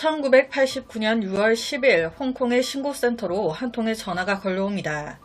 1989년 6월 10일 홍콩의 신고센터로 한 통의 전화가 걸려옵니다.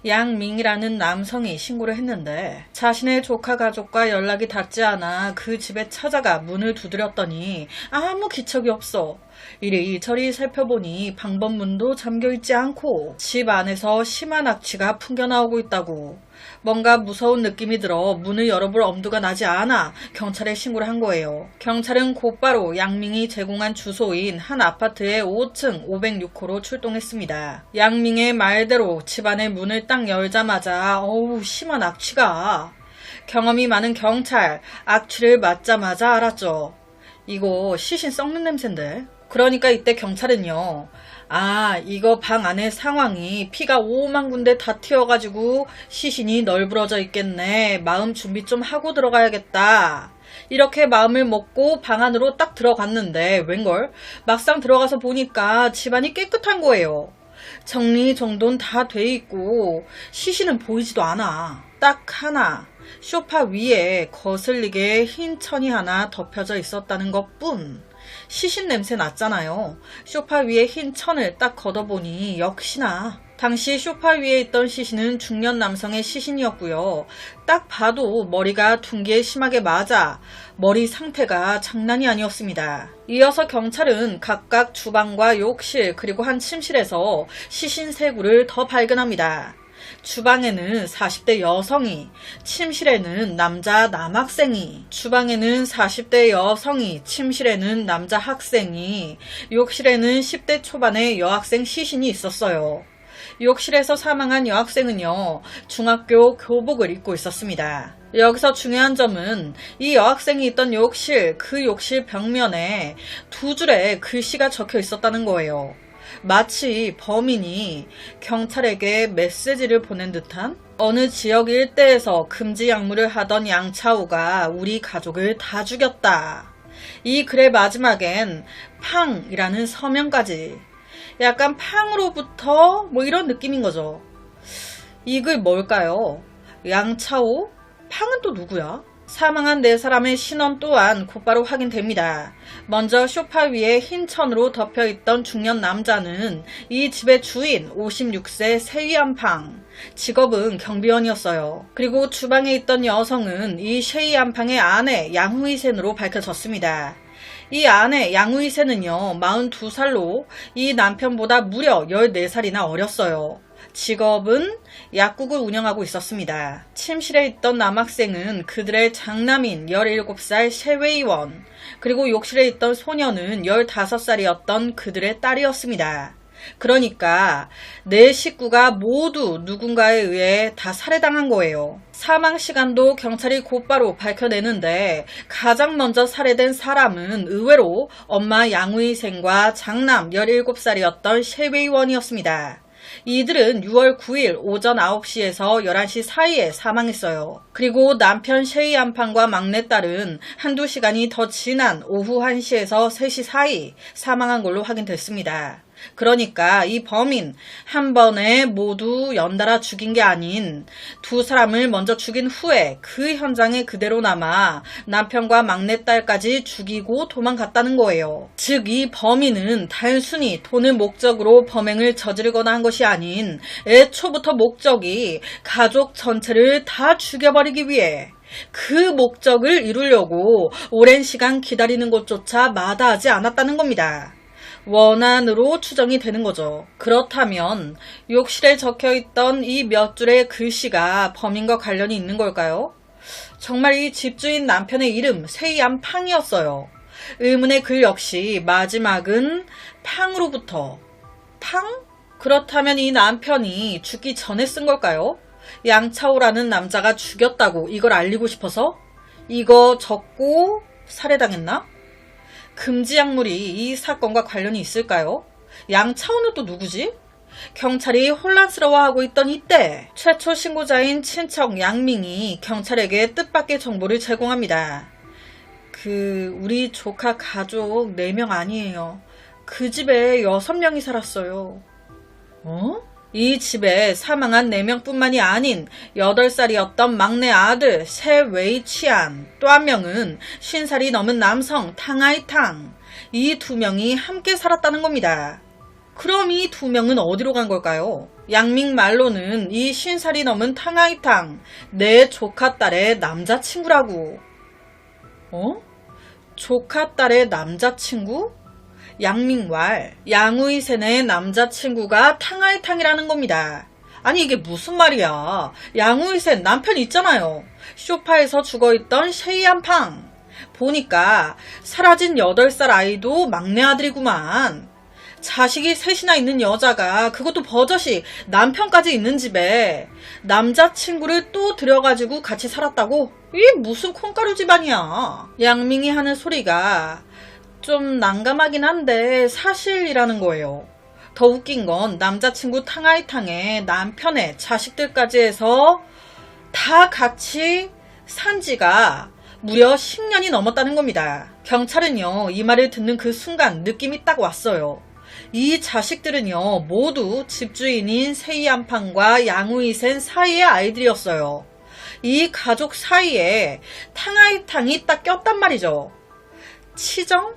양밍이라는 남성이 신고를 했는데 자신의 조카 가족과 연락이 닿지 않아 그 집에 찾아가 문을 두드렸더니 아무 기척이 없어. 이리저리 살펴보니 방범문도 잠겨있지 않고 집 안에서 심한 악취가 풍겨나오고 있다고. 뭔가 무서운 느낌이 들어 문을 열어볼 엄두가 나지 않아 경찰에 신고를 한 거예요. 경찰은 곧바로 양밍이 제공한 주소인 한 아파트의 5층 506호로 출동했습니다. 양밍의 말대로 집안의 문을 딱 열자마자 어우 심한 악취가. 경험이 많은 경찰, 악취를 맡자마자 알았죠. 이거 시신 썩는 냄새인데. 그러니까 이때 경찰은요. 이거 방 안의 상황이 피가 5만 군데 다 튀어가지고 시신이 널브러져 있겠네. 마음 준비 좀 하고 들어가야겠다. 이렇게 마음을 먹고 방 안으로 딱 들어갔는데 웬걸? 막상 들어가서 보니까 집안이 깨끗한 거예요. 정리정돈 다 돼 있고 시신은 보이지도 않아. 딱 하나. 소파 위에 거슬리게 흰 천이 하나 덮여져 있었다는 것뿐. 시신 냄새 났잖아요. 소파 위에 흰 천을 딱 걷어보니 역시나 당시 소파 위에 있던 시신은 중년 남성의 시신이었고요. 딱 봐도 머리가 둔기에 심하게 맞아 머리 상태가 장난이 아니었습니다. 이어서 경찰은 각각 주방과 욕실 그리고 한 침실에서 시신 3구를 더 발견합니다. 주방에는 40대 여성이, 침실에는 남자 남학생이, 주방에는 40대 여성이, 침실에는 남자 학생이, 욕실에는 10대 초반의 여학생 시신이 있었어요. 욕실에서 사망한 여학생은요, 중학교 교복을 입고 있었습니다. 여기서 중요한 점은 이 여학생이 있던 욕실, 그 욕실 벽면에 2줄의 글씨가 적혀 있었다는 거예요. 마치 범인이 경찰에게 메시지를 보낸 듯한? 어느 지역 일대에서 금지 약물을 하던 양차오가 우리 가족을 다 죽였다. 이 글의 마지막엔 팡이라는 서명까지. 약간 팡으로부터 뭐 이런 느낌인 거죠. 이 글 뭘까요? 양차오? 팡은 또 누구야? 사망한 4사람의 신원 또한 곧바로 확인됩니다. 먼저 소파 위에 흰 천으로 덮여있던 중년 남자는 이 집의 주인 56세 셰이안팡. 직업은 경비원이었어요. 그리고 주방에 있던 여성은 이 셰이안팡의 아내 양후이센으로 밝혀졌습니다. 이 아내 양후이센은요 42살로 이 남편보다 무려 14살이나 어렸어요. 직업은 약국을 운영하고 있었습니다. 침실에 있던 남학생은 그들의 장남인 17살 셰웨이원, 그리고 욕실에 있던 소녀는 15살이었던 그들의 딸이었습니다. 그러니까 4식구가 모두 누군가에 의해 다 살해당한 거예요. 사망 시간도 경찰이 곧바로 밝혀내는데 가장 먼저 살해된 사람은 의외로 엄마 양우이생과 장남 17살이었던 셰웨이원이었습니다. 이들은 6월 9일 오전 9시에서 11시 사이에 사망했어요. 그리고 남편 셰이안팡과 막내딸은 한두 시간이 더 지난 오후 1시에서 3시 사이 사망한 걸로 확인됐습니다. 그러니까 이 범인 한 번에 모두 연달아 죽인 게 아닌 2사람을 먼저 죽인 후에 그 현장에 그대로 남아 남편과 막내딸까지 죽이고 도망갔다는 거예요. 즉 이 범인은 단순히 돈을 목적으로 범행을 저지르거나 한 것이 아닌 애초부터 목적이 가족 전체를 다 죽여버리기 위해 그 목적을 이루려고 오랜 시간 기다리는 것조차 마다하지 않았다는 겁니다. 원한으로 추정이 되는 거죠. 그렇다면 욕실에 적혀있던 이 몇 줄의 글씨가 범인과 관련이 있는 걸까요? 정말 이 집주인 남편의 이름 셰이안팡이었어요. 의문의 글 역시 마지막은 팡으로부터. 팡? 그렇다면 이 남편이 죽기 전에 쓴 걸까요? 양차오라는 남자가 죽였다고 이걸 알리고 싶어서? 이거 적고 살해당했나? 금지약물이 이 사건과 관련이 있을까요? 양차오는 또 누구지? 경찰이 혼란스러워하고 있던 이때 최초 신고자인 친척 양밍이 경찰에게 뜻밖의 정보를 제공합니다. 우리 조카 가족 4명 아니에요. 그 집에 6명이 살았어요. 이 집에 사망한 4명뿐만이 아닌 8살이었던 막내 아들 셰웨이치안, 또 한 명은 50살이 넘은 남성 탕아이탕, 이 두 명이 함께 살았다는 겁니다. 그럼 이 두 명은 어디로 간 걸까요? 양밍 말로는 이 50살이 넘은 탕하이탕, 내 조카 딸의 남자친구라고. 조카 딸의 남자친구? 양밍왈, 양우이센의 남자친구가 탕하이탕이라는 겁니다. 아니 이게 무슨 말이야. 양우이센 남편 있잖아요. 쇼파에서 죽어있던 셰이안팡. 보니까 사라진 8살 아이도 막내 아들이구만. 자식이 셋이나 있는 여자가 그것도 버젓이 남편까지 있는 집에 남자친구를 또 들여가지고 같이 살았다고? 이게 무슨 콩가루 집안이야. 양밍이 하는 소리가 좀 난감하긴 한데 사실이라는 거예요. 더 웃긴 건 남자친구 탕하이탕의 남편의 자식들까지 해서 다 같이 산 지가 무려 10년이 넘었다는 겁니다. 경찰은요, 이 말을 듣는 그 순간 느낌이 딱 왔어요. 이 자식들은요, 모두 집주인인 세이안팡과 양우이센 사이의 아이들이었어요. 이 가족 사이에 탕하이탕이 딱 꼈단 말이죠. 치정?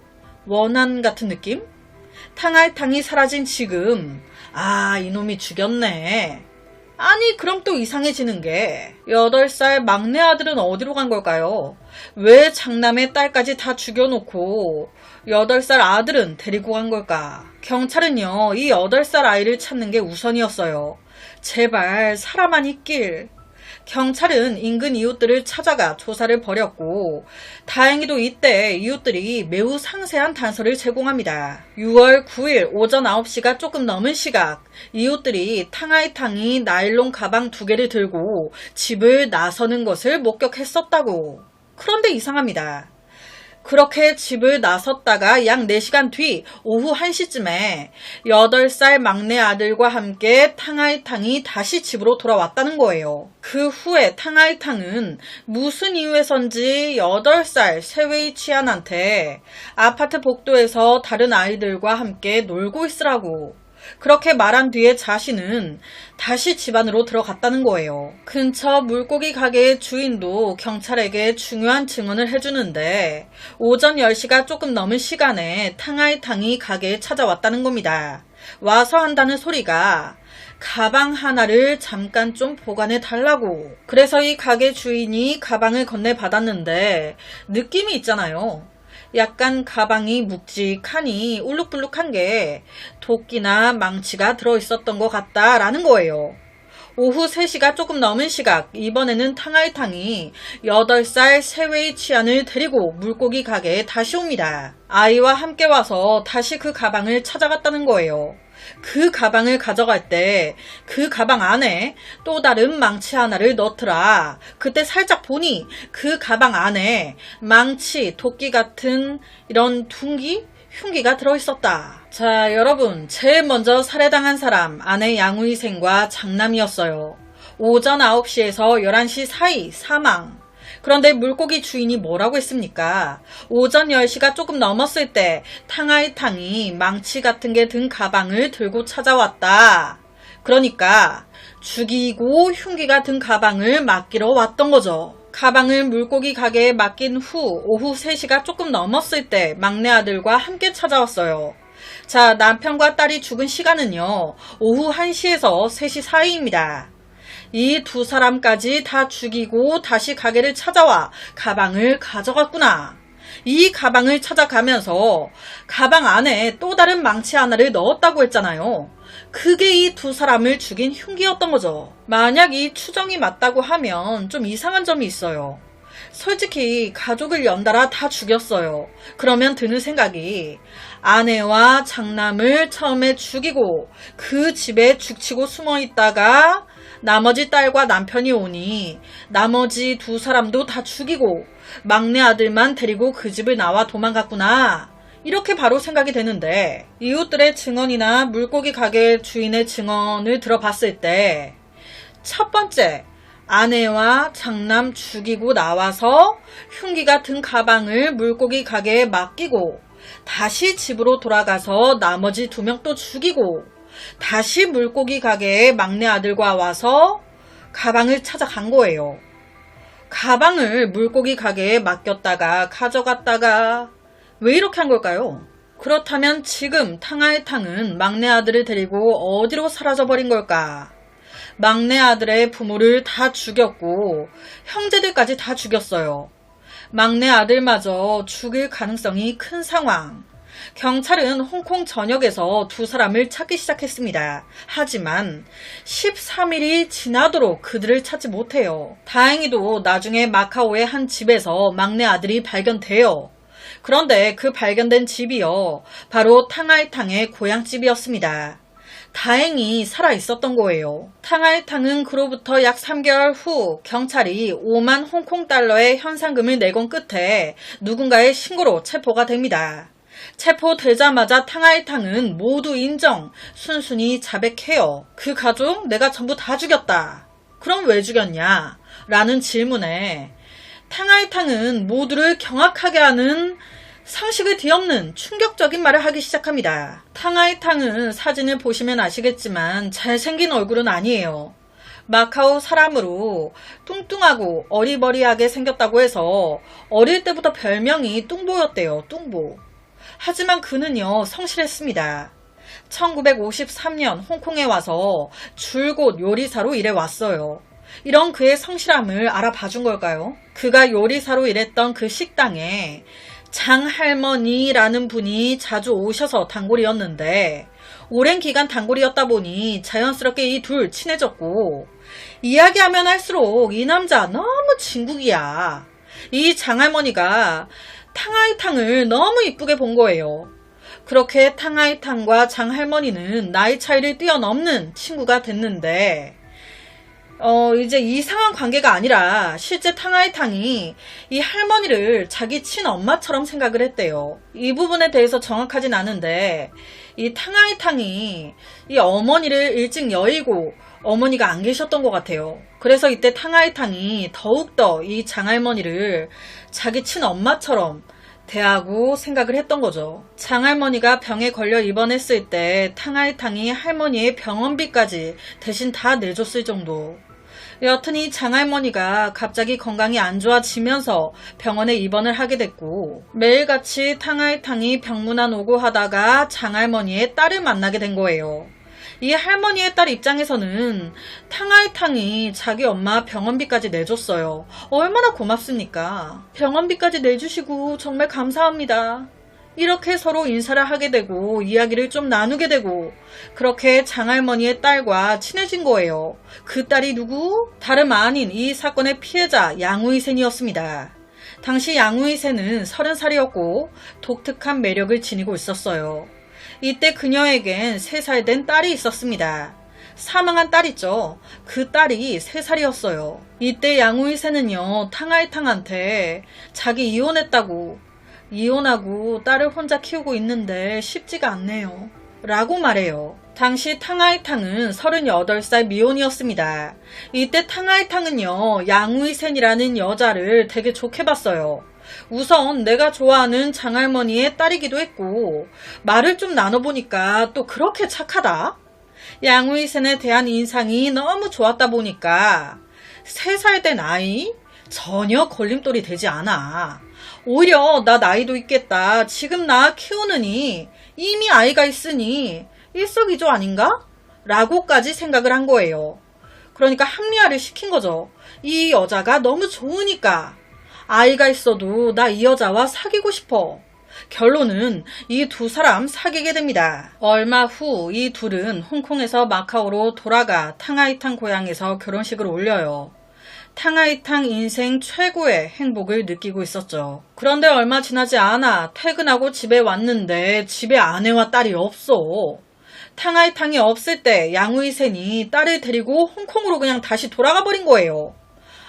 원한 같은 느낌? 탕하이탕이 사라진 지금, 이놈이 죽였네. 아니 그럼 또 이상해지는 게 8살 막내 아들은 어디로 간 걸까요? 왜 장남의 딸까지 다 죽여놓고 8살 아들은 데리고 간 걸까? 경찰은요, 이 8살 아이를 찾는 게 우선이었어요. 제발 사람만 있길. 경찰은 인근 이웃들을 찾아가 조사를 벌였고 다행히도 이때 이웃들이 매우 상세한 단서를 제공합니다. 6월 9일 오전 9시가 조금 넘은 시각, 이웃들이 탕하이탕이 나일론 가방 2개를 들고 집을 나서는 것을 목격했었다고. 그런데 이상합니다. 그렇게 집을 나섰다가 약 4시간 뒤 오후 1시쯤에 8살 막내 아들과 함께 탕하이탕이 다시 집으로 돌아왔다는 거예요. 그 후에 탕하이탕은 무슨 이유에선지 8살 세웨이 치안한테 아파트 복도에서 다른 아이들과 함께 놀고 있으라고 그렇게 말한 뒤에 자신은 다시 집 안으로 들어갔다는 거예요. 근처 물고기 가게의 주인도 경찰에게 중요한 증언을 해주는데 오전 10시가 조금 넘은 시간에 탕하이탕이 가게에 찾아왔다는 겁니다. 와서 한다는 소리가 가방 하나를 잠깐 좀 보관해 달라고. 그래서 이 가게 주인이 가방을 건네받았는데 느낌이 있잖아요. 약간 가방이 묵직하니 울룩불룩한 게 도끼나 망치가 들어있었던 것 같다라는 거예요. 오후 3시가 조금 넘은 시각, 이번에는 탕하이탕이 8살 세웨이 치안을 데리고 물고기 가게에 다시 옵니다. 아이와 함께 와서 다시 그 가방을 찾아갔다는 거예요. 그 가방을 가져갈 때 그 가방 안에 또 다른 망치 하나를 넣더라. 그때 살짝 보니 그 가방 안에 망치, 도끼 같은 이런 둥기? 흉기가 들어있었다. 자, 여러분, 제일 먼저 살해당한 사람 아내 양우이센과 장남이었어요. 오전 9시에서 11시 사이 사망. 그런데 물고기 주인이 뭐라고 했습니까? 오전 10시가 조금 넘었을 때 탕하이탕이 망치 같은 게 든 가방을 들고 찾아왔다. 그러니까 죽이고 흉기가 든 가방을 맡기러 왔던 거죠. 가방을 물고기 가게에 맡긴 후 오후 3시가 조금 넘었을 때 막내 아들과 함께 찾아왔어요. 자, 남편과 딸이 죽은 시간은요, 오후 1시에서 3시 사이입니다. 이 두 사람까지 다 죽이고 다시 가게를 찾아와 가방을 가져갔구나. 이 가방을 찾아가면서 가방 안에 또 다른 망치 하나를 넣었다고 했잖아요. 그게 이 두 사람을 죽인 흉기였던 거죠. 만약 이 추정이 맞다고 하면 좀 이상한 점이 있어요. 솔직히 가족을 연달아 다 죽였어요. 그러면 드는 생각이 아내와 장남을 처음에 죽이고 그 집에 죽치고 숨어 있다가 나머지 딸과 남편이 오니 나머지 두 사람도 다 죽이고 막내 아들만 데리고 그 집을 나와 도망갔구나. 이렇게 바로 생각이 되는데 이웃들의 증언이나 물고기 가게 주인의 증언을 들어봤을 때 첫 번째, 아내와 장남 죽이고 나와서 흉기가 든 가방을 물고기 가게에 맡기고 다시 집으로 돌아가서 나머지 2명 또 죽이고 다시 물고기 가게에 막내 아들과 와서 가방을 찾아간 거예요. 가방을 물고기 가게에 맡겼다가 가져갔다가 왜 이렇게 한 걸까요? 그렇다면 지금 탕하이탕은 막내 아들을 데리고 어디로 사라져버린 걸까? 막내 아들의 부모를 다 죽였고 형제들까지 다 죽였어요. 막내 아들마저 죽일 가능성이 큰 상황. 경찰은 홍콩 전역에서 두 사람을 찾기 시작했습니다. 하지만 13일이 지나도록 그들을 찾지 못해요. 다행히도 나중에 마카오의 한 집에서 막내 아들이 발견돼요. 그런데 그 발견된 집이요, 바로 탕하이탕의 고향집이었습니다. 다행히 살아있었던 거예요. 탕하이탕은 그로부터 약 3개월 후 경찰이 5만 홍콩 달러의 현상금을 내건 끝에 누군가의 신고로 체포가 됩니다. 체포되자마자 탕하이탕은 모두 인정, 순순히 자백해요. 그 가족 내가 전부 다 죽였다. 그럼 왜 죽였냐? 라는 질문에 탕하이탕은 모두를 경악하게 하는 상식을 뒤엎는 충격적인 말을 하기 시작합니다. 탕하이탕은 사진을 보시면 아시겠지만 잘생긴 얼굴은 아니에요. 마카오 사람으로 뚱뚱하고 어리버리하게 생겼다고 해서 어릴 때부터 별명이 뚱보였대요. 뚱보. 하지만 그는요, 성실했습니다. 1953년 홍콩에 와서 줄곧 요리사로 일해왔어요. 이런 그의 성실함을 알아봐준 걸까요? 그가 요리사로 일했던 그 식당에 장할머니라는 분이 자주 오셔서 단골이었는데 오랜 기간 단골이었다 보니 자연스럽게 이 둘 친해졌고, 이야기하면 할수록 이 남자 너무 진국이야. 이 장할머니가 탕하이탕을 너무 이쁘게 본 거예요. 그렇게 탕하이탕과 장할머니는 나이 차이를 뛰어넘는 친구가 됐는데 이제 이상한 관계가 아니라 실제 탕하이탕이 이 할머니를 자기 친엄마처럼 생각을 했대요. 이 부분에 대해서 정확하진 않은데 이 탕하이탕이 이 어머니를 일찍 여의고 어머니가 안 계셨던 것 같아요. 그래서 이때 탕하이탕이 더욱더 이 장할머니를 자기 친엄마처럼 대하고 생각을 했던 거죠. 장할머니가 병에 걸려 입원했을 때 탕하이탕이 할머니의 병원비까지 대신 다 내줬을 정도. 여튼 이 장할머니가 갑자기 건강이 안 좋아지면서 병원에 입원을 하게 됐고, 매일같이 탕하이탕이 병문안 오고 하다가 장할머니의 딸을 만나게 된 거예요. 이 할머니의 딸 입장에서는 탕하이탕이 자기 엄마 병원비까지 내줬어요. 얼마나 고맙습니까? 병원비까지 내주시고 정말 감사합니다. 이렇게 서로 인사를 하게 되고 이야기를 좀 나누게 되고, 그렇게 장할머니의 딸과 친해진 거예요. 그 딸이 누구? 다름 아닌 이 사건의 피해자 양우이센이었습니다. 당시 양우이센은 30살이었고 독특한 매력을 지니고 있었어요. 이때 그녀에겐 3살 된 딸이 있었습니다. 사망한 딸 있죠. 그 딸이 3살이었어요. 이때 양우이센은요, 탕하이탕한테 자기 이혼하고 딸을 혼자 키우고 있는데 쉽지가 않네요. 라고 말해요. 당시 탕하이탕은 38살 미혼이었습니다. 이때 탕하이탕은요, 양우이센이라는 여자를 되게 좋게 봤어요. 우선 내가 좋아하는 장할머니의 딸이기도 했고, 말을 좀 나눠보니까 또 그렇게 착하다? 양우이센에 대한 인상이 너무 좋았다 보니까 3살 된 아이? 전혀 걸림돌이 되지 않아. 오히려 나 나이도 있겠다. 지금 나 키우느니 이미 아이가 있으니 일석이조 아닌가? 라고까지 생각을 한 거예요. 그러니까 합리화를 시킨 거죠. 이 여자가 너무 좋으니까 아이가 있어도 나 이 여자와 사귀고 싶어. 결론은 이 두 사람 사귀게 됩니다. 얼마 후 이 둘은 홍콩에서 마카오로 돌아가 탕하이탕 고향에서 결혼식을 올려요. 탕하이탕 인생 최고의 행복을 느끼고 있었죠. 그런데 얼마 지나지 않아 퇴근하고 집에 왔는데 집에 아내와 딸이 없어. 탕하이탕이 없을 때 양우이센이 딸을 데리고 홍콩으로 그냥 다시 돌아가 버린 거예요.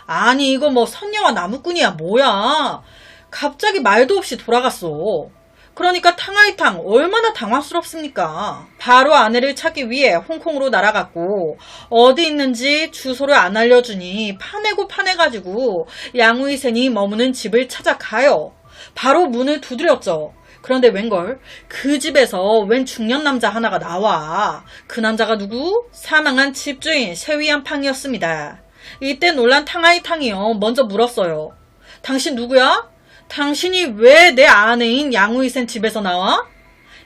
아니 이거 뭐 선녀와 나무꾼이야 뭐야. 갑자기 말도 없이 돌아갔어. 그러니까 탕하이탕 얼마나 당황스럽습니까? 바로 아내를 찾기 위해 홍콩으로 날아갔고 어디 있는지 주소를 안 알려주니 파내가지고 양우이센이 머무는 집을 찾아가요. 바로 문을 두드렸죠. 그런데 웬걸 그 집에서 웬 중년 남자 하나가 나와. 그 남자가 누구? 사망한 집주인 셰위안팡이었습니다. 이때 놀란 탕하이탕이요 먼저 물었어요. 당신 누구야? 당신이 왜 내 아내인 양우이센 집에서 나와?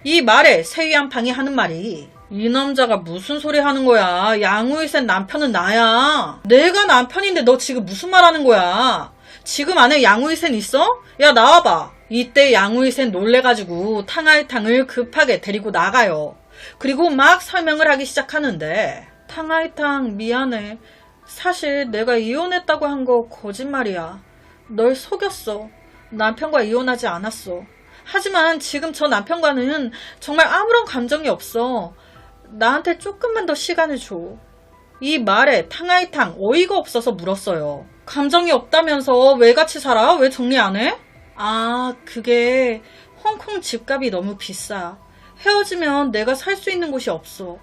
이 말에 세이한팡이 하는 말이 이 남자가 무슨 소리 하는 거야. 양우이센 남편은 나야. 내가 남편인데 너 지금 무슨 말 하는 거야. 지금 안에 양우이센 있어? 야 나와봐. 이때 양우이센 놀래가지고 탕하이탕을 급하게 데리고 나가요. 그리고 막 설명을 하기 시작하는데 탕하이탕 미안해. 사실 내가 이혼했다고 한 거 거짓말이야. 널 속였어. 남편과 이혼하지 않았어. 하지만 지금 저 남편과는 정말 아무런 감정이 없어. 나한테 조금만 더 시간을 줘. 이 말에 탕하이탕 어이가 없어서 물었어요. 감정이 없다면서 왜 같이 살아? 왜 정리 안 해? 아, 그게 홍콩 집값이 너무 비싸. 헤어지면 내가 살 수 있는 곳이 없어.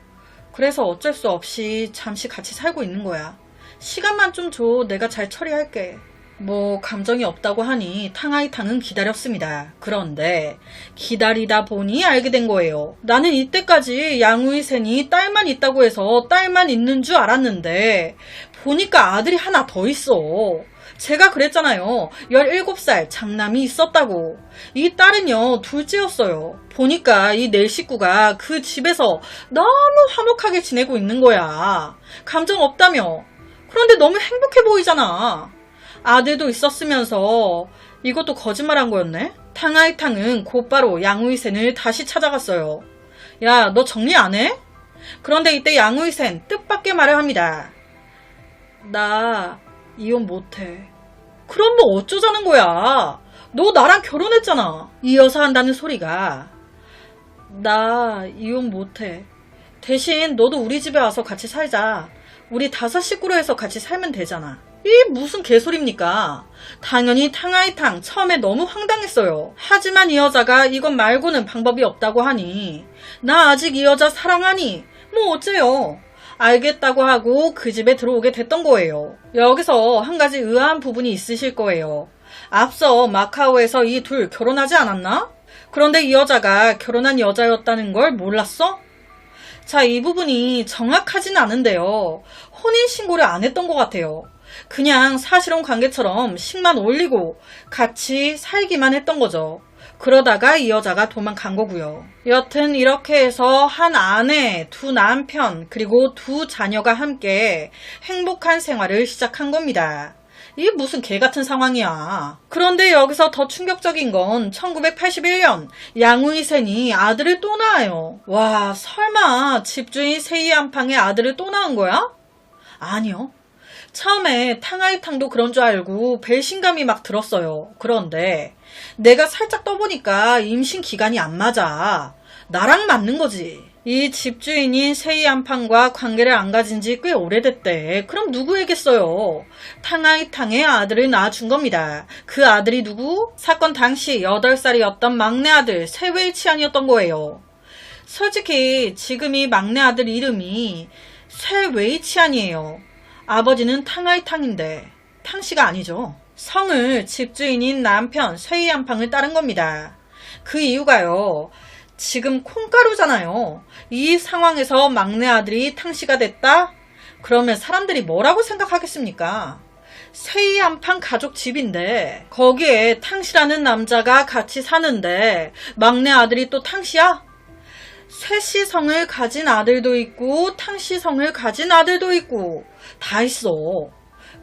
그래서 어쩔 수 없이 잠시 같이 살고 있는 거야. 시간만 좀 줘. 내가 잘 처리할게. 뭐 감정이 없다고 하니 탕하이탕은 기다렸습니다. 그런데 기다리다 보니 알게 된 거예요. 나는 이때까지 양우이센이 딸만 있다고 해서 딸만 있는 줄 알았는데 보니까 아들이 하나 더 있어. 제가 그랬잖아요. 17살 장남이 있었다고. 이 딸은요 둘째였어요. 보니까 이 네 식구가 그 집에서 너무 화목하게 지내고 있는 거야. 감정 없다며. 그런데 너무 행복해 보이잖아. 아들도 있었으면서 이것도 거짓말한 거였네? 탕하이탕은 곧바로 양우이센을 다시 찾아갔어요. 야, 너 정리 안 해? 그런데 이때 양우이센 뜻밖의 말을 합니다. 나 이혼 못해. 그럼 뭐 어쩌자는 거야? 너 나랑 결혼했잖아. 이어서 한다는 소리가 나 이혼 못해. 대신 너도 우리 집에 와서 같이 살자. 우리 5 식구로 해서 같이 살면 되잖아. 이 무슨 개소리입니까? 당연히 탕하이탕 처음에 너무 황당했어요. 하지만 이 여자가 이것 말고는 방법이 없다고 하니 나 아직 이 여자 사랑하니 뭐 어째요. 알겠다고 하고 그 집에 들어오게 됐던 거예요. 여기서 한 가지 의아한 부분이 있으실 거예요. 앞서 마카오에서 이 둘 결혼하지 않았나? 그런데 이 여자가 결혼한 여자였다는 걸 몰랐어? 자, 이 부분이 정확하진 않은데요. 혼인신고를 안 했던 것 같아요. 그냥 사실혼 관계처럼 식만 올리고 같이 살기만 했던 거죠. 그러다가 이 여자가 도망간 거고요. 여튼 이렇게 해서 한 아내, 2 남편, 그리고 2 자녀가 함께 행복한 생활을 시작한 겁니다. 이게 무슨 개 같은 상황이야. 그런데 여기서 더 충격적인 건 1981년 양우이센이 아들을 또 낳아요. 와, 설마 집주인 세이한팡의 아들을 또 낳은 거야? 아니요. 처음에 탕하이탕도 그런 줄 알고 배신감이 막 들었어요. 그런데 내가 살짝 떠보니까 임신 기간이 안 맞아. 나랑 맞는 거지. 이 집주인인 세이한팡과 관계를 안 가진 지 꽤 오래됐대. 그럼 누구에겠어요? 탕하이탕의 아들을 낳아준 겁니다. 그 아들이 누구? 사건 당시 8살이었던 막내 아들 세웨이치안이었던 거예요. 솔직히 지금 이 막내 아들 이름이 세웨이치안이에요. 아버지는 탕하이탕인데 탕씨가 아니죠. 성을 집주인인 남편 세이한팡을 따른 겁니다. 그 이유가요. 지금 콩가루잖아요. 이 상황에서 막내 아들이 탕씨가 됐다? 그러면 사람들이 뭐라고 생각하겠습니까? 세이한팡 가족 집인데 거기에 탕씨라는 남자가 같이 사는데 막내 아들이 또 탕씨야? 셋이 성을 가진 아들도 있고 탕씨 성을 가진 아들도 있고 다 있어.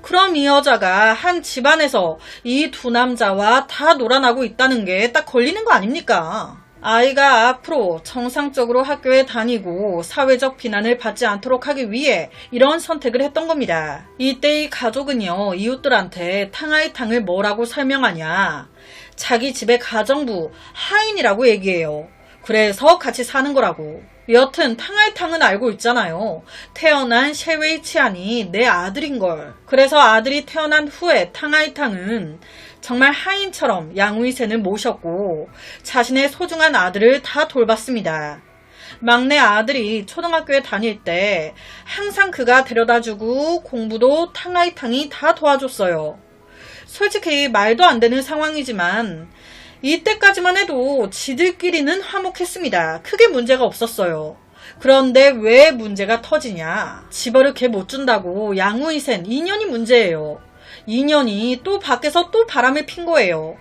그럼 이 여자가 한 집안에서 이 2 남자와 다 놀아나고 있다는 게 딱 걸리는 거 아닙니까? 아이가 앞으로 정상적으로 학교에 다니고 사회적 비난을 받지 않도록 하기 위해 이런 선택을 했던 겁니다. 이때 이 가족은요, 이웃들한테 탕하이탕을 뭐라고 설명하냐. 자기 집의 가정부 하인이라고 얘기해요. 그래서 같이 사는 거라고. 여튼 탕하이탕은 알고 있잖아요. 태어난 셰웨이치안이 내 아들인걸. 그래서 아들이 태어난 후에 탕하이탕은 정말 하인처럼 양우이센을 모셨고 자신의 소중한 아들을 다 돌봤습니다. 막내 아들이 초등학교에 다닐 때 항상 그가 데려다주고 공부도 탕하이탕이 다 도와줬어요. 솔직히 말도 안 되는 상황이지만 이때까지만 해도 지들끼리는 화목했습니다. 크게 문제가 없었어요. 그런데 왜 문제가 터지냐? 집어를 개 못 준다고 양우이센 2년이 문제예요. 2년이 또 밖에서 또 바람을 핀 거예요.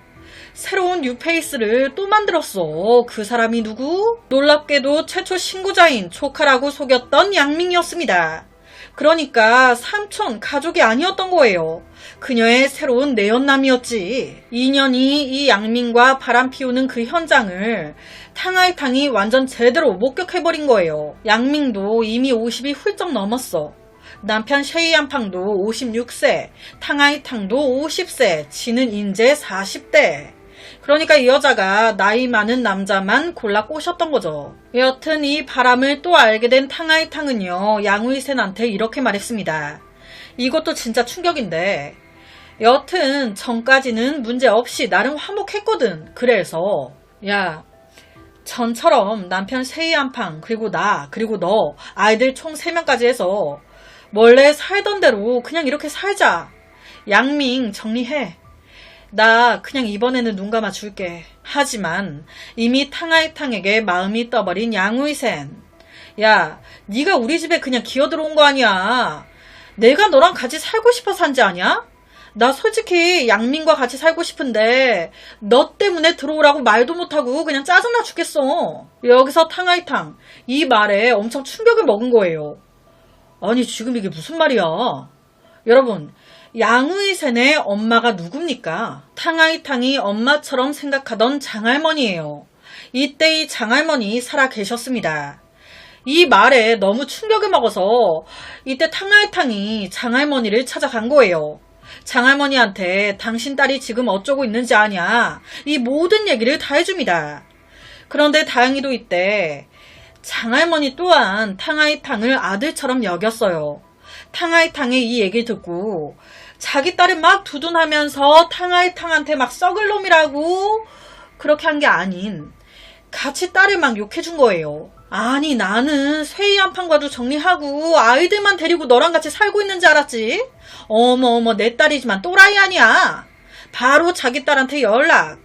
새로운 뉴페이스를 또 만들었어. 그 사람이 누구? 놀랍게도 최초 신고자인 조카라고 속였던 양밍이었습니다. 그러니까 삼촌 가족이 아니었던 거예요. 그녀의 새로운 내연남이었지. 인연이 이 양밍과 바람 피우는 그 현장을 탕하이탕이 완전 제대로 목격해버린 거예요. 양밍도 이미 50이 훌쩍 넘었어. 남편 셰이안팡도 56세, 탕하이탕도 50세, 지는 인제 40대. 그러니까 이 여자가 나이 많은 남자만 골라 꼬셨던 거죠. 여튼 이 바람을 또 알게 된 탕하이탕은요, 양우이센한테 이렇게 말했습니다. 이것도 진짜 충격인데, 여튼 전까지는 문제 없이 나름 화목했거든. 그래서 야, 전처럼 남편 세이안팡 그리고 나 그리고 너 아이들 총 3명까지 해서 원래 살던 대로 그냥 이렇게 살자. 양밍 정리해. 나 그냥 이번에는 눈 감아 줄게. 하지만 이미 탕하이탕에게 마음이 떠버린 양우이센. 야, 네가 우리 집에 그냥 기어들어온 거 아니야. 내가 너랑 같이 살고 싶어서 한 지 아니야? 나 솔직히 양민과 같이 살고 싶은데 너 때문에 들어오라고 말도 못하고 그냥 짜증나 죽겠어. 여기서 탕하이탕 이 말에 엄청 충격을 먹은 거예요. 아니 지금 이게 무슨 말이야. 여러분, 양우이센의 엄마가 누굽니까? 탕하이탕이 엄마처럼 생각하던 장할머니예요. 이때 이 장할머니 살아 계셨습니다. 이 말에 너무 충격을 먹어서 이때 탕하이탕이 장할머니를 찾아간 거예요. 장할머니한테 당신 딸이 지금 어쩌고 있는지 아냐? 이 모든 얘기를 다 해줍니다. 그런데 다행히도 이때 장할머니 또한 탕하이탕을 아들처럼 여겼어요. 탕하이탕의 이 얘기를 듣고 자기 딸을 막 두둔하면서 탕하이탕한테 막 썩을 놈이라고 그렇게 한 게 아닌 같이 딸을 막 욕해준 거예요. 아니 나는 쇠이한판과도 정리하고 아이들만 데리고 너랑 같이 살고 있는 줄 알았지? 어머 내 딸이지만 또라이 아니야. 바로 자기 딸한테 연락.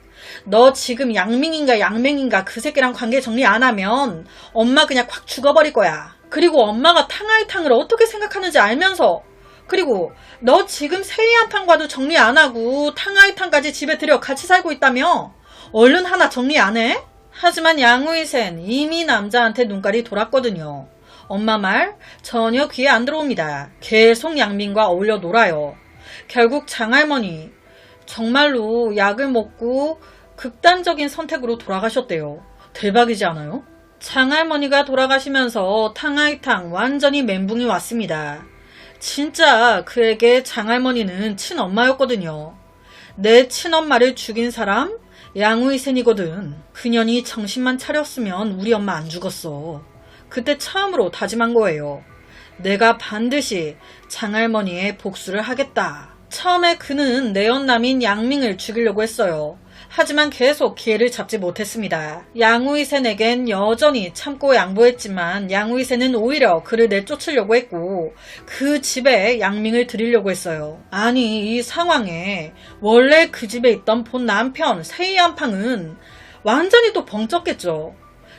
너 지금 양밍인가 양맹인가 그 새끼랑 관계 정리 안 하면 엄마 그냥 확 죽어버릴 거야. 그리고 엄마가 탕하이탕을 어떻게 생각하는지 알면서 그리고 너 지금 쇠이한판과도 정리 안 하고 탕하이탕까지 집에 들여 같이 살고 있다며? 얼른 하나 정리 안 해? 하지만 양우이센 이미 남자한테 눈깔이 돌았거든요. 엄마 말 전혀 귀에 안 들어옵니다. 계속 양민과 어울려 놀아요. 결국 장할머니 정말로 약을 먹고 극단적인 선택으로 돌아가셨대요. 대박이지 않아요? 장할머니가 돌아가시면서 탕하이탕 완전히 멘붕이 왔습니다. 진짜 그에게 장할머니는 친엄마였거든요. 내 친엄마를 죽인 사람? 양우이센이거든. 그년이 정신만 차렸으면 우리 엄마 안 죽었어. 그때 처음으로 다짐한 거예요. 내가 반드시 장할머니의 복수를 하겠다. 처음에 그는 내연남인 양밍을 죽이려고 했어요. 하지만 계속 기회를 잡지 못했습니다. 양우이센에겐 여전히 참고 양보했지만 양우이센은 오히려 그를 내쫓으려고 했고 그 집에 양밍을 들이려고 했어요. 아니 이 상황에 원래 그 집에 있던 본 남편 세이안팡은 완전히 또 벙쪘겠죠.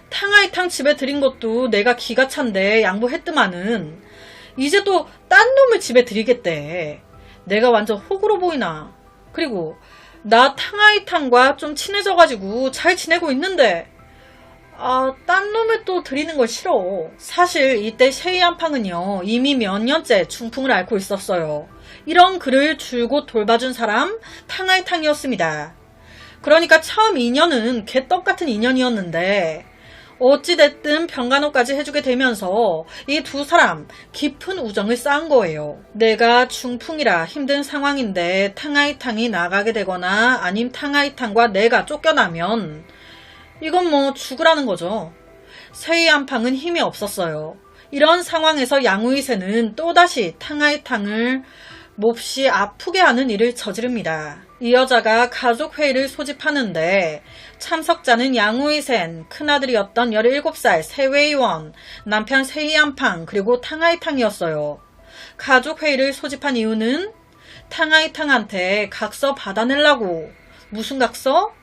탕하이탕 집에 들인 것도 내가 기가 찬데 양보했더만은 이제 또 딴 놈을 집에 들이겠대. 내가 완전 호구로 보이나. 그리고 나 탕하이탕과 좀 친해져가지고 잘 지내고 있는데 딴 놈을 또 들이는 걸 싫어. 사실 이때 셰이안팡은요 이미 몇 년째 중풍을 앓고 있었어요. 이런 그를 줄곧 돌봐준 사람 탕하이탕이었습니다. 그러니까 처음 인연은 개떡같은 인연이었는데 어찌됐든 병간호까지 해주게 되면서 이 두 사람 깊은 우정을 쌓은 거예요. 내가 중풍이라 힘든 상황인데 탕하이탕이 나가게 되거나 아님 탕하이탕과 내가 쫓겨나면 이건 뭐 죽으라는 거죠. 세이안팡은 힘이 없었어요. 이런 상황에서 양우이센은 또다시 탕하이탕을 몹시 아프게 하는 일을 저지릅니다. 이 여자가 가족회의를 소집하는데 참석자는 양우이센, 큰아들이었던 17살 세웨이원, 남편 세이안팡 그리고 탕하이탕이었어요. 가족회의를 소집한 이유는 탕하이탕한테 각서 받아내려고. 무슨 각서?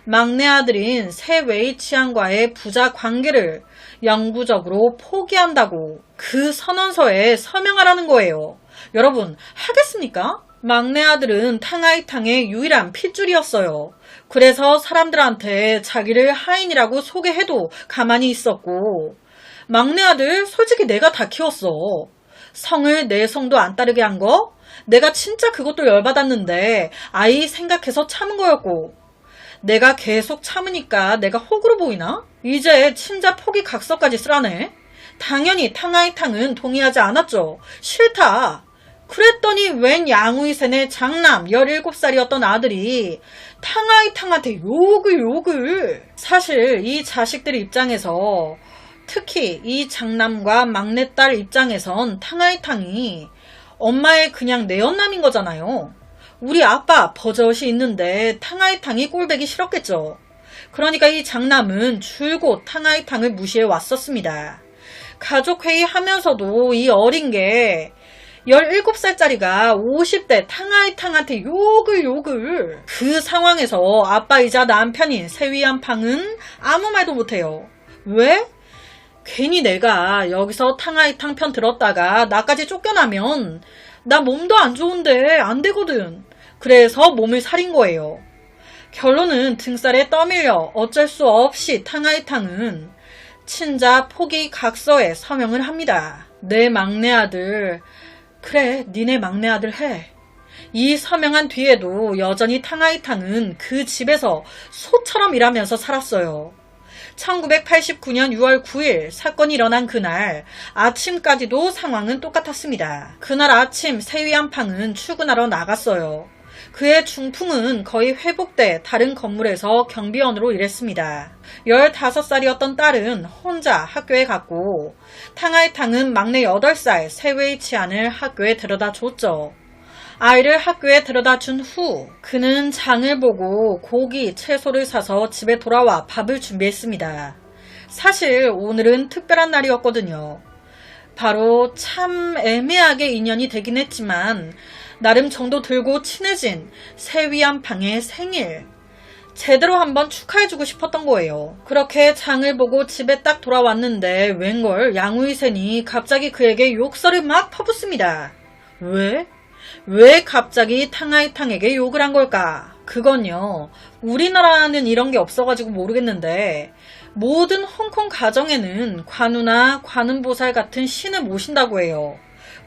막내 아들인 세웨이치안과의 부자 관계를 영구적으로 포기한다고 그 선언서에 서명하라는 거예요. 여러분 하겠습니까? 막내 아들은 탕아이탕의 유일한 핏줄이었어요. 그래서 사람들한테 자기를 하인이라고 소개해도 가만히 있었고, 막내 아들 솔직히 내가 다 키웠어. 성을 내 성도 안 따르게 한 거? 내가 진짜 그것도 열받았는데 아이 생각해서 참은 거였고, 내가 계속 참으니까 내가 호구로 보이나? 이제 친자 포기 각서까지 쓰라네. 당연히 탕아이탕은 동의하지 않았죠. 싫다. 그랬더니 웬 양우이센의 장남 17살이었던 아들이 탕아이탕한테 욕을. 사실 이 자식들 입장에서, 특히 이 장남과 막내딸 입장에선 탕아이탕이 엄마의 그냥 내연남인 거잖아요. 우리 아빠 버젓이 있는데 탕아이탕이 꼴배기 싫었겠죠. 그러니까 이 장남은 줄곧 탕아이탕을 무시해 왔었습니다. 가족회의 하면서도 이 어린 게 17살짜리가 50대 탕아이탕한테 욕을. 그 상황에서 아빠이자 남편인 세위안팡은 아무 말도 못해요. 왜? 괜히 내가 여기서 탕아이탕 편 들었다가 나까지 쫓겨나면 나 몸도 안 좋은데 안 되거든. 그래서 몸을 사린 거예요. 결론은 등살에 떠밀려 어쩔 수 없이 탕아이탕은 친자 포기 각서에 서명을 합니다. 내 막내 아들, 그래 니네 막내 아들 해. 이 서명한 뒤에도 여전히 탕아이탕은 그 집에서 소처럼 일하면서 살았어요. 1989년 6월 9일 사건이 일어난 그날 아침까지도 상황은 똑같았습니다. 그날 아침 세위안팡은 출근하러 나갔어요. 그의 중풍은 거의 회복돼 다른 건물에서 경비원으로 일했습니다. 15살이었던 딸은 혼자 학교에 갔고, 탕아이탕은 막내 8살 세웨이치안을 학교에 데려다 줬죠. 아이를 학교에 데려다 준 후 그는 장을 보고 고기, 채소를 사서 집에 돌아와 밥을 준비했습니다. 사실 오늘은 특별한 날이었거든요. 바로 참 애매하게 인연이 되긴 했지만 나름 정도 들고 친해진 세위안팡의 생일. 제대로 한번 축하해주고 싶었던 거예요. 그렇게 장을 보고 집에 딱 돌아왔는데 웬걸 양우이센이 갑자기 그에게 욕설을 막 퍼붓습니다. 왜 갑자기 탕아이탕에게 욕을 한 걸까? 그건요, 우리나라는 이런 게 없어가지고 모르겠는데 모든 홍콩 가정에는 관우나 관음보살 같은 신을 모신다고 해요.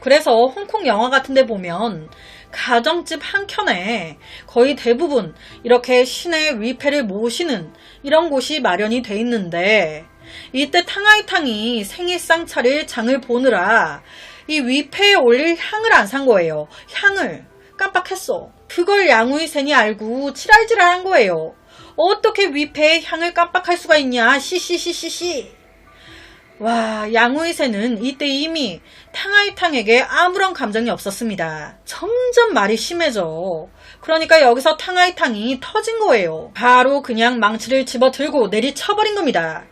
그래서 홍콩 영화 같은 데 보면 가정집 한켠에 거의 대부분 이렇게 신의 위패를 모시는 이런 곳이 마련이 돼 있는데, 이때 탕아이탕이 생일상 차릴 장을 보느라 이 위패에 올릴 향을 안 산 거예요. 향을 깜빡했어. 그걸 양우이센이 알고 지랄지랄한 거예요. 어떻게 위패에 향을 깜빡할 수가 있냐. 씨씨씨씨씨. 와, 양우이센은 이때 이미 탕아이탕에게 아무런 감정이 없었습니다. 점점 말이 심해져. 그러니까 여기서 탕아이탕이 터진 거예요. 바로 그냥 망치를 집어들고 내리쳐버린 겁니다.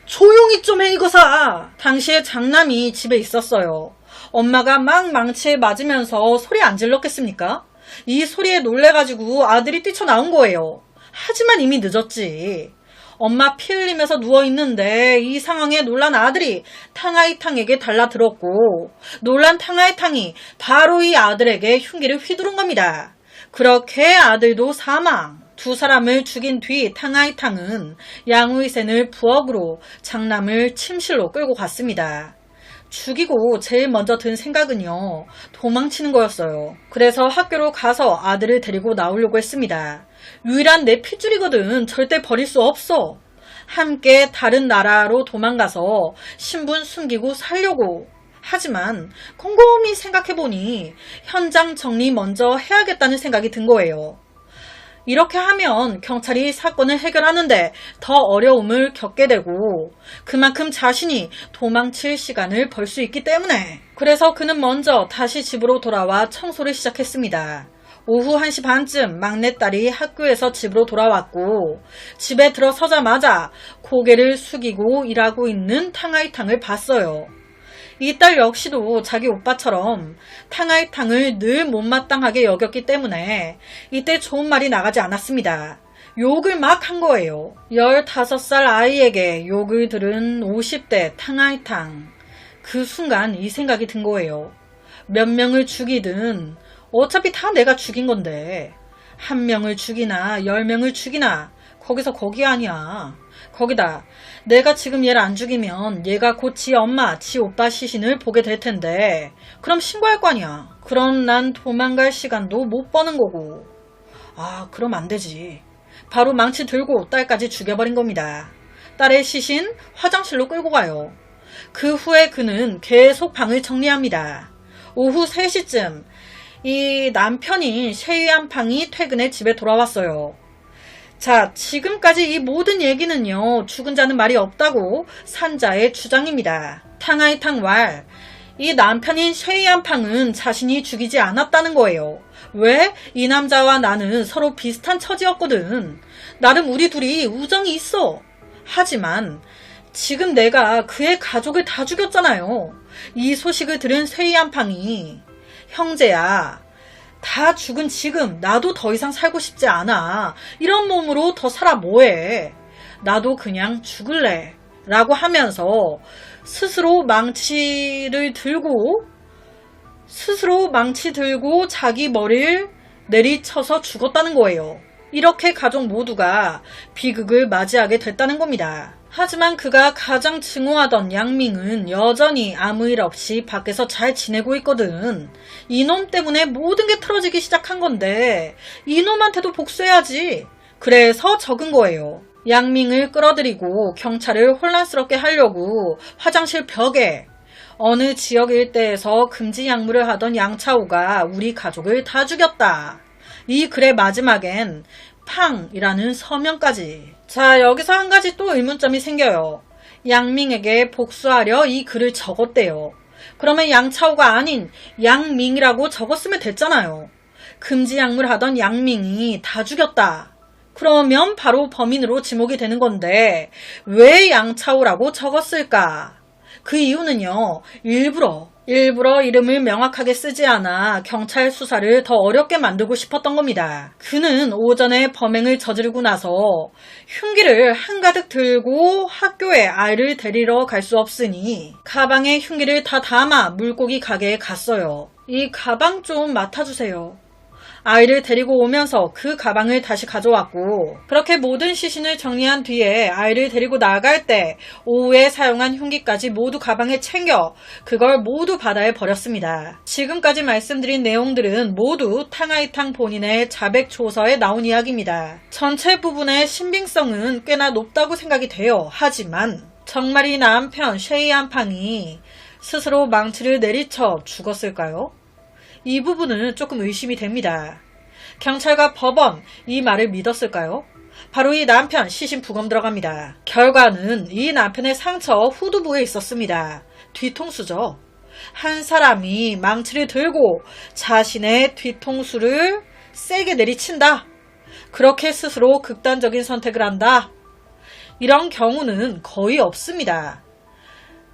조용히 좀 해 이거사. 당시에 장남이 집에 있었어요. 엄마가 막 망치에 맞으면서 소리 안 질렀겠습니까? 이 소리에 놀래가지고 아들이 뛰쳐나온 거예요. 하지만 이미 늦었지. 엄마 피 흘리면서 누워있는데 이 상황에 놀란 아들이 탕아이탕에게 달라들었고, 놀란 탕아이탕이 바로 이 아들에게 흉기를 휘두른 겁니다. 그렇게 아들도 사망. 두 사람을 죽인 뒤 탕아이탕은 양우이센을 부엌으로, 장남을 침실로 끌고 갔습니다. 죽이고 제일 먼저 든 생각은요, 도망치는 거였어요. 그래서 학교로 가서 아들을 데리고 나오려고 했습니다. 유일한 내 핏줄이거든. 절대 버릴 수 없어. 함께 다른 나라로 도망가서 신분 숨기고 살려고. 하지만 곰곰이 생각해보니 현장 정리 먼저 해야겠다는 생각이 든 거예요. 이렇게 하면 경찰이 사건을 해결하는데 더 어려움을 겪게 되고 그만큼 자신이 도망칠 시간을 벌 수 있기 때문에, 그래서 그는 먼저 다시 집으로 돌아와 청소를 시작했습니다. 오후 1시 반쯤 막내딸이 학교에서 집으로 돌아왔고 집에 들어서자마자 고개를 숙이고 일하고 있는 탕아이탕을 봤어요. 이 딸 역시도 자기 오빠처럼 탕아이탕을 늘 못마땅하게 여겼기 때문에 이때 좋은 말이 나가지 않았습니다. 욕을 막 한 거예요. 15살 아이에게 욕을 들은 50대 탕아이탕. 그 순간 이 생각이 든 거예요. 몇 명을 죽이든 어차피 다 내가 죽인 건데. 한 명을 죽이나 10명을 죽이나 거기서 거기 아니야. 거기다 내가 지금 얘를 안 죽이면 얘가 곧 지 엄마, 지 오빠 시신을 보게 될 텐데 그럼 신고할 거 아니야. 그럼 난 도망갈 시간도 못 버는 거고. 아, 그럼 안 되지. 바로 망치 들고 딸까지 죽여버린 겁니다. 딸의 시신 화장실로 끌고 가요. 그 후에 그는 계속 방을 정리합니다. 오후 3시쯤 이 남편인 셰이안팡이 퇴근해 집에 돌아왔어요. 자, 지금까지 이 모든 얘기는요, 죽은 자는 말이 없다고 산자의 주장입니다. 탕하이탕 왈, 이 남편인 셰이안팡은 자신이 죽이지 않았다는 거예요. 왜? 이 남자와 나는 서로 비슷한 처지였거든. 나름 우리 둘이 우정이 있어. 하지만 지금 내가 그의 가족을 다 죽였잖아요. 이 소식을 들은 셰이안팡이 형제야, 다 죽은 지금 나도 더 이상 살고 싶지 않아. 이런 몸으로 더 살아 뭐해. 나도 그냥 죽을래. 라고 하면서 스스로 망치 들고 자기 머리를 내리쳐서 죽었다는 거예요. 이렇게 가족 모두가 비극을 맞이하게 됐다는 겁니다. 하지만 그가 가장 증오하던 양밍은 여전히 아무 일 없이 밖에서 잘 지내고 있거든. 이놈 때문에 모든 게 틀어지기 시작한 건데 이놈한테도 복수해야지. 그래서 적은 거예요. 양밍을 끌어들이고 경찰을 혼란스럽게 하려고 화장실 벽에 어느 지역 일대에서 금지 약물을 하던 양차오가 우리 가족을 다 죽였다. 이 글의 마지막엔 팡이라는 서명까지. 자, 여기서 한 가지 또 의문점이 생겨요. 양밍에게 복수하려 이 글을 적었대요. 그러면 양차오가 아닌 양밍이라고 적었으면 됐잖아요. 금지 약물 하던 양밍이 다 죽였다. 그러면 바로 범인으로 지목이 되는 건데 왜 양차오라고 적었을까? 그 이유는요, 일부러 이름을 명확하게 쓰지 않아 경찰 수사를 더 어렵게 만들고 싶었던 겁니다. 그는 오전에 범행을 저지르고 나서 흉기를 한가득 들고 학교에 아이를 데리러 갈 수 없으니 가방에 흉기를 다 담아 물고기 가게에 갔어요. 이 가방 좀 맡아주세요. 아이를 데리고 오면서 그 가방을 다시 가져왔고, 그렇게 모든 시신을 정리한 뒤에 아이를 데리고 나갈 때 오후에 사용한 흉기까지 모두 가방에 챙겨 그걸 모두 바다에 버렸습니다. 지금까지 말씀드린 내용들은 모두 탕하이탕 본인의 자백 조서에 나온 이야기입니다. 전체 부분의 신빙성은 꽤나 높다고 생각이 돼요. 하지만 정말 이 남편 셰이안팡이 스스로 망치를 내리쳐 죽었을까요? 이 부분은 조금 의심이 됩니다. 경찰과 법원 이 말을 믿었을까요? 바로 이 남편 시신 부검 들어갑니다. 결과는 이 남편의 상처 후두부에 있었습니다. 뒤통수죠. 한 사람이 망치를 들고 자신의 뒤통수를 세게 내리친다. 그렇게 스스로 극단적인 선택을 한다. 이런 경우는 거의 없습니다.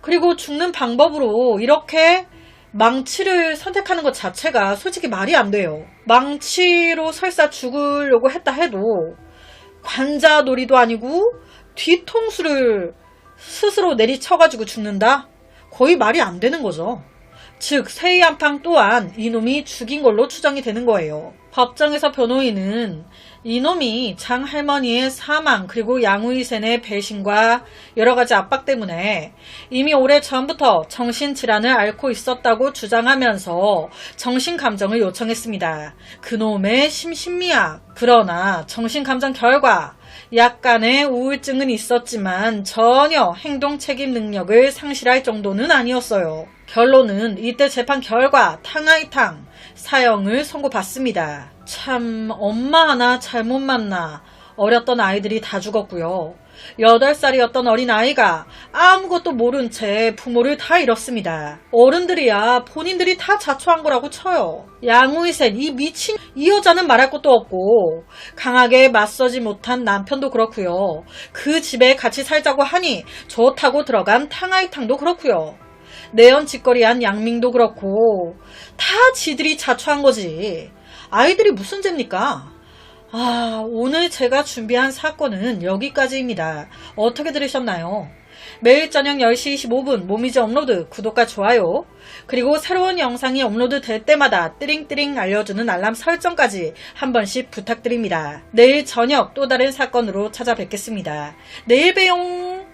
그리고 죽는 방법으로 이렇게 망치를 선택하는 것 자체가 솔직히 말이 안 돼요. 망치로 설사 죽으려고 했다 해도 관자놀이도 아니고 뒤통수를 스스로 내리쳐가지고 죽는다? 거의 말이 안 되는 거죠. 즉 셰이안팡 또한 이놈이 죽인 걸로 추정이 되는 거예요. 법정에서 변호인은 이놈이 장할머니의 사망 그리고 양우이센의 배신과 여러가지 압박 때문에 이미 오래전부터 정신질환을 앓고 있었다고 주장하면서 정신감정을 요청했습니다. 그놈의 심신미약. 그러나 정신감정 결과 약간의 우울증은 있었지만 전혀 행동 책임 능력을 상실할 정도는 아니었어요. 결론은 이때 재판 결과 탕하이탕 사형을 선고받습니다. 참 엄마 하나 잘못 만나 어렸던 아이들이 다 죽었고요. 8살이었던 어린아이가 아무것도 모른 채 부모를 다 잃었습니다. 어른들이야 본인들이 다 자초한 거라고 쳐요. 양우이센 이 미친 이 여자는 말할 것도 없고 강하게 맞서지 못한 남편도 그렇고요. 그 집에 같이 살자고 하니 좋다고 들어간 탕하이탕도 그렇고요. 내연 짓거리한 양밍도 그렇고 다 지들이 자초한 거지. 아이들이 무슨 죄입니까? 오늘 제가 준비한 사건은 여기까지입니다. 어떻게 들으셨나요? 매일 저녁 10시 25분 모미지 업로드 구독과 좋아요, 그리고 새로운 영상이 업로드 될 때마다 띠링띠링 알려주는 알람 설정까지 한 번씩 부탁드립니다. 내일 저녁 또 다른 사건으로 찾아뵙겠습니다. 내일 봬용.